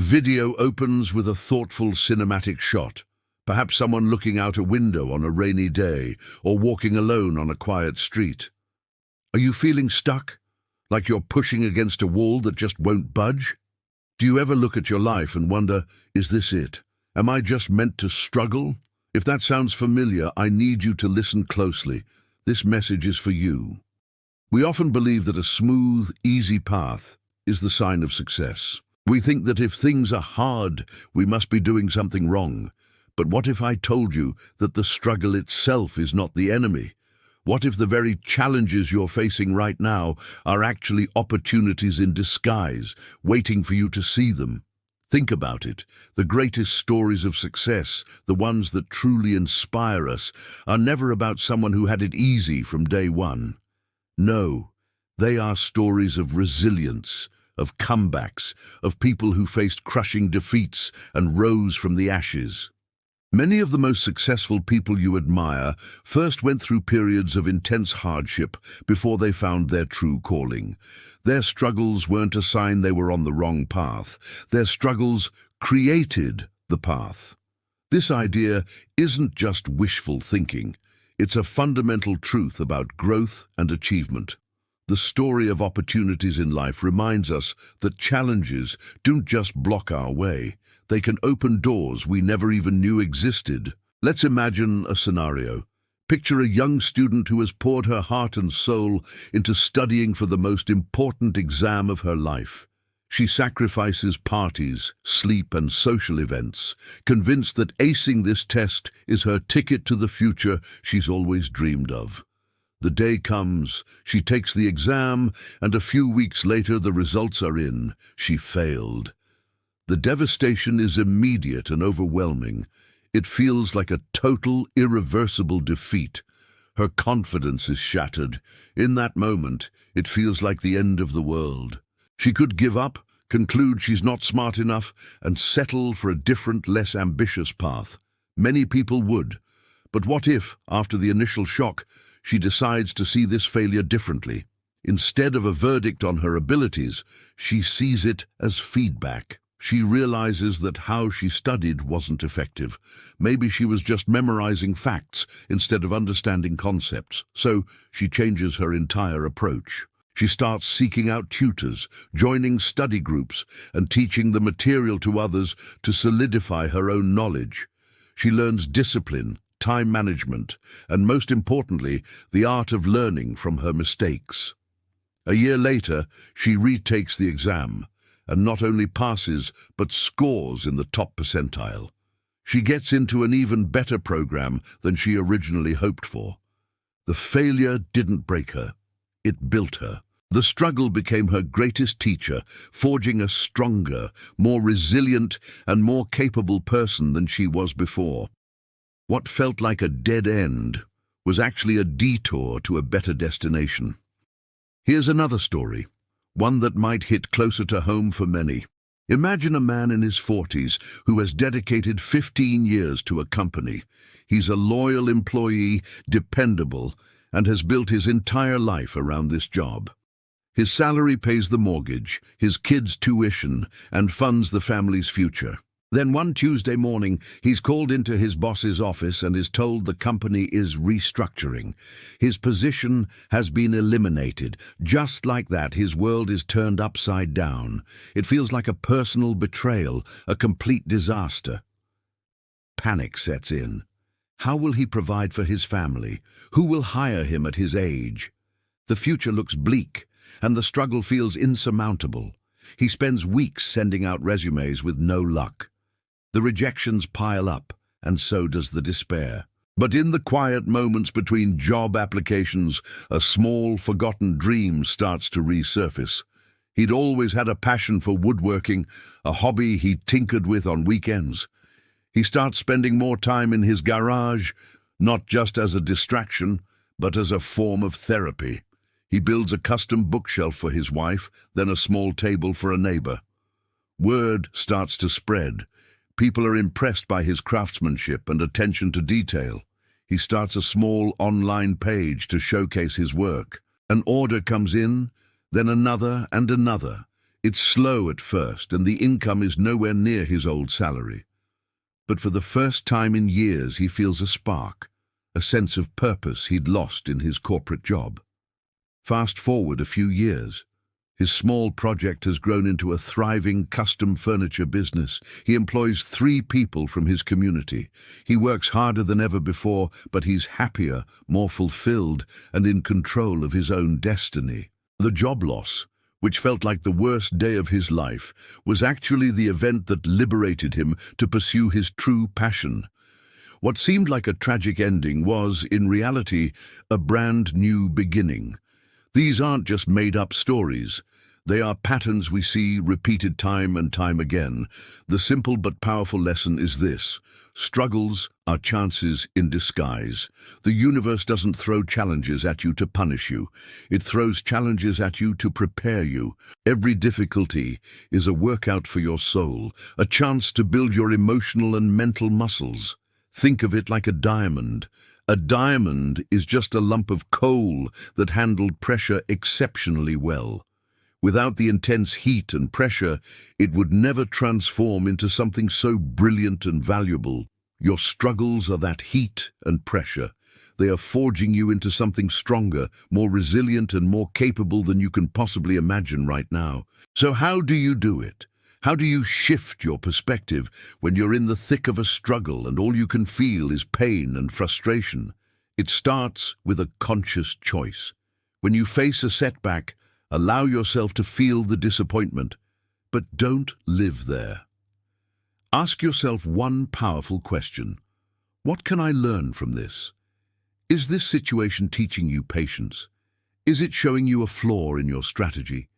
video opens with a thoughtful cinematic shot, perhaps someone looking out a window on a rainy day or walking alone on a quiet street. Are you feeling stuck? Like you're pushing against a wall that just won't budge? Do you ever look at your life and wonder, is this it? Am I just meant to struggle? If that sounds familiar, I need you to listen closely. This message is for you. We often believe that a smooth, easy path is the sign of success. We think that if things are hard, we must be doing something wrong. But what if I told you that the struggle itself is not the enemy? What if the very challenges you're facing right now are actually opportunities in disguise, waiting for you to see them? Think about it. The greatest stories of success, the ones that truly inspire us, are never about someone who had it easy from day one. No, they are stories of resilience, of comebacks, of people who faced crushing defeats and rose from the ashes. Many of the most successful people you admire first went through periods of intense hardship before they found their true calling. Their struggles weren't a sign they were on the wrong path. Their struggles created the path. This idea isn't just wishful thinking. It's a fundamental truth about growth and achievement. The story of opportunities in life reminds us that challenges don't just block our way. They can open doors we never even knew existed. Let's imagine a scenario. Picture a young student who has poured her heart and soul into studying for the most important exam of her life. She sacrifices parties, sleep, and social events, convinced that acing this test is her ticket to the future she's always dreamed of. The day comes, she takes the exam, and a few weeks later the results are in. She failed. The devastation is immediate and overwhelming. It feels like a total, irreversible defeat. Her confidence is shattered. In that moment, it feels like the end of the world. She could give up, conclude she's not smart enough, and settle for a different, less ambitious path. Many people would. But what if, after the initial shock, she decides to see this failure differently? Instead of a verdict on her abilities, she sees it as feedback. She realizes that how she studied wasn't effective. Maybe she was just memorizing facts instead of understanding concepts. So she changes her entire approach. She starts seeking out tutors, joining study groups, and teaching the material to others to solidify her own knowledge. She learns discipline, time management, and most importantly, the art of learning from her mistakes. A year later, she retakes the exam, and not only passes, but scores in the top percentile. She gets into an even better program than she originally hoped for. The failure didn't break her. It built her. The struggle became her greatest teacher, forging a stronger, more resilient, and more capable person than she was before. What felt like a dead end was actually a detour to a better destination. Here's another story, one that might hit closer to home for many. Imagine a man in his 40s who has dedicated 15 years to a company. He's a loyal employee, dependable, and has built his entire life around this job. His salary pays the mortgage, his kids' tuition, and funds the family's future. Then one Tuesday morning, he's called into his boss's office and is told the company is restructuring. His position has been eliminated. Just like that, his world is turned upside down. It feels like a personal betrayal, a complete disaster. Panic sets in. How will he provide for his family? Who will hire him at his age? The future looks bleak, and the struggle feels insurmountable. He spends weeks sending out resumes with no luck. The rejections pile up, and so does the despair. But in the quiet moments between job applications, a small, forgotten dream starts to resurface. He'd always had a passion for woodworking, a hobby he tinkered with on weekends. He starts spending more time in his garage, not just as a distraction, but as a form of therapy. He builds a custom bookshelf for his wife, then a small table for a neighbor. Word starts to spread. People are impressed by his craftsmanship and attention to detail. He starts a small online page to showcase his work. An order comes in, then another and another. It's slow at first, and the income is nowhere near his old salary. But for the first time in years, he feels a spark, a sense of purpose he'd lost in his corporate job. Fast forward a few years. His small project has grown into a thriving custom furniture business. He employs 3 people from his community. He works harder than ever before, but he's happier, more fulfilled, and in control of his own destiny. The job loss, which felt like the worst day of his life, was actually the event that liberated him to pursue his true passion. What seemed like a tragic ending was, in reality, a brand new beginning. These aren't just made-up stories. They are patterns we see repeated time and time again. The simple but powerful lesson is this: struggles are chances in disguise. The universe doesn't throw challenges at you to punish you. It throws challenges at you to prepare you. Every difficulty is a workout for your soul, a chance to build your emotional and mental muscles. Think of it like a diamond. A diamond is just a lump of coal that handled pressure exceptionally well. Without the intense heat and pressure, it would never transform into something so brilliant and valuable. Your struggles are that heat and pressure. They are forging you into something stronger, more resilient, and more capable than you can possibly imagine right now. So how do you do it? How do you shift your perspective when you're in the thick of a struggle and all you can feel is pain and frustration? It starts with a conscious choice. When you face a setback, allow yourself to feel the disappointment, but don't live there. Ask yourself one powerful question. What can I learn from this? Is this situation teaching you patience? Is it showing you a flaw in your strategy?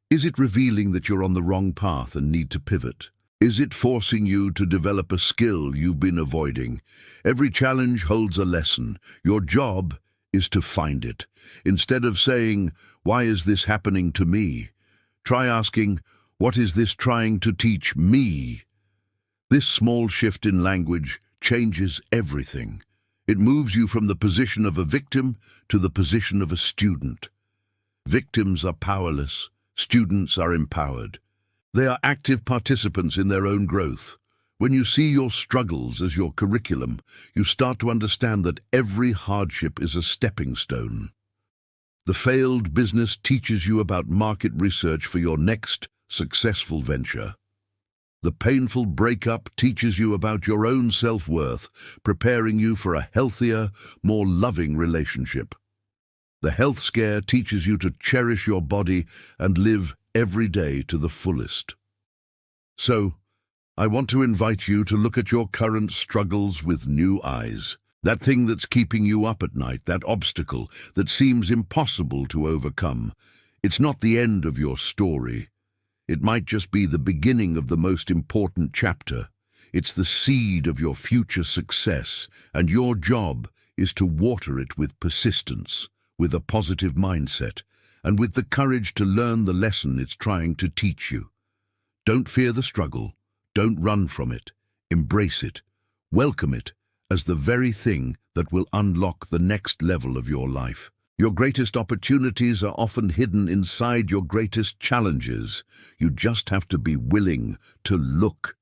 Is it revealing that you're on the wrong path and need to pivot? Is it forcing you to develop a skill you've been avoiding? Every challenge holds a lesson. Your job is to find it. Instead of saying, "Why is this happening to me?" try asking, "What is this trying to teach me?" This small shift in language changes everything. It moves you from the position of a victim to the position of a student. Victims are powerless. Students are empowered. They are active participants in their own growth. When you see your struggles as your curriculum, you start to understand that every hardship is a stepping stone. The failed business teaches you about market research for your next successful venture. The painful breakup teaches you about your own self-worth, preparing you for a healthier, more loving relationship. The health scare teaches you to cherish your body and live every day to the fullest. So, I want to invite you to look at your current struggles with new eyes. That thing that's keeping you up at night, that obstacle that seems impossible to overcome. It's not the end of your story. It might just be the beginning of the most important chapter. It's the seed of your future success, and your job is to water it with persistence, with a positive mindset, and with the courage to learn the lesson it's trying to teach you. Don't fear the struggle. Don't run from it. Embrace it. Welcome it as the very thing that will unlock the next level of your life. Your greatest opportunities are often hidden inside your greatest challenges. You just have to be willing to look.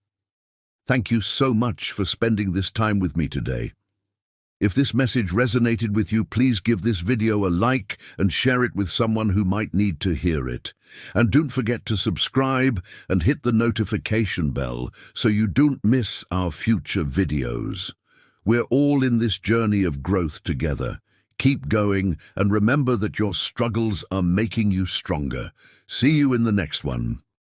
Thank you so much for spending this time with me today. If this message resonated with you, please give this video a like and share it with someone who might need to hear it. And don't forget to subscribe and hit the notification bell so you don't miss our future videos. We're all in this journey of growth together. Keep going and remember that your struggles are making you stronger. See you in the next one.